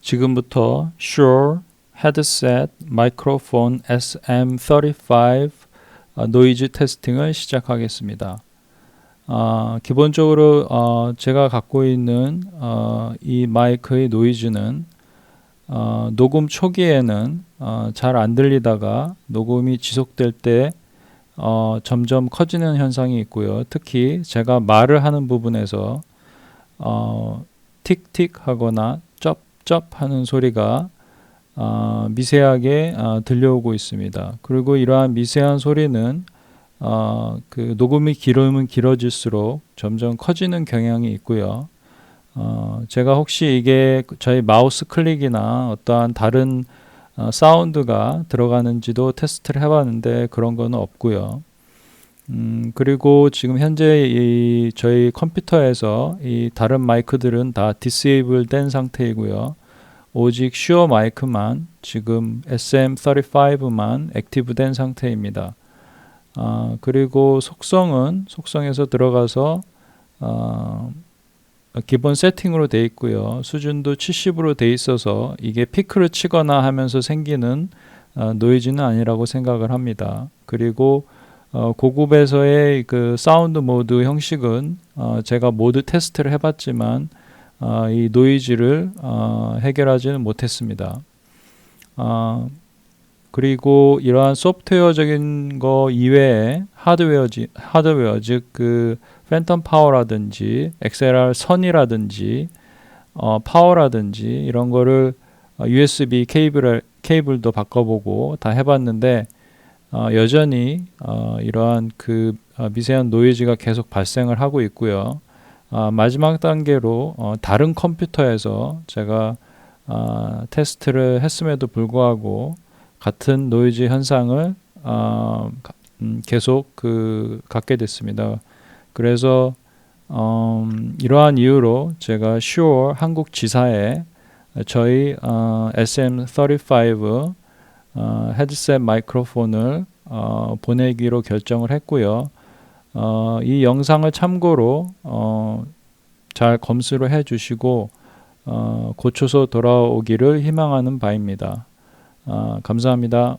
지금부터 Shure 헤드셋 마이크로폰 SM35 노이즈 테스팅을 시작하겠습니다. 기본적으로 제가 갖고 있는 이 마이크의 노이즈는 녹음 초기에는 잘 안 들리다가 녹음이 지속될 때 점점 커지는 현상이 있고요. 특히 제가 말을 하는 부분에서 틱틱 하거나 쩝쩝 하는 소리가 미세하게 들려오고 있습니다. 그리고 이러한 미세한 소리는 그 녹음이 길으면 길어질수록 점점 커지는 경향이 있고요. 제가 혹시 이게 저희 마우스 클릭이나 어떠한 다른 사운드가 들어가는지도 테스트를 해봤는데 그런 거는 없고요. 그리고 지금 현재 저희 컴퓨터에서 이 다른 마이크들은 다 디세이블 된 상태이고요. 오직 슈어 마이크만 지금 SM35만 액티브 된 상태입니다. 그리고 속성에서 들어가서 기본 세팅으로 되어 있고요. 수준도 70으로 되어 있어서 이게 피크를 치거나 하면서 생기는 노이즈는 아니라고 생각을 합니다. 그리고 고급에서의 그 사운드 모드 형식은 제가 모두 테스트를 해봤지만 이 노이즈를 해결하지는 못했습니다. 그리고 이러한 소프트웨어적인 거 이외에 하드웨어 즉 그 팬텀 파워라든지 XLR 선이라든지 파워라든지 이런 거를 USB 케이블도 바꿔보고 다 해봤는데 여전히 이러한 그 미세한 노이즈가 계속 발생을 하고 있고요. 마지막 단계로 다른 컴퓨터에서 제가 테스트를 했음에도 불구하고 같은 노이즈 현상을 계속 갖게 됐습니다. 그래서 이러한 이유로 제가 Shure 한국 지사에 저희 SM35 헤드셋 마이크로폰을 보내기로 결정을 했고요. 이 영상을 참고로 잘 검수를 해주시고 고쳐서 돌아오기를 희망하는 바입니다. 감사합니다.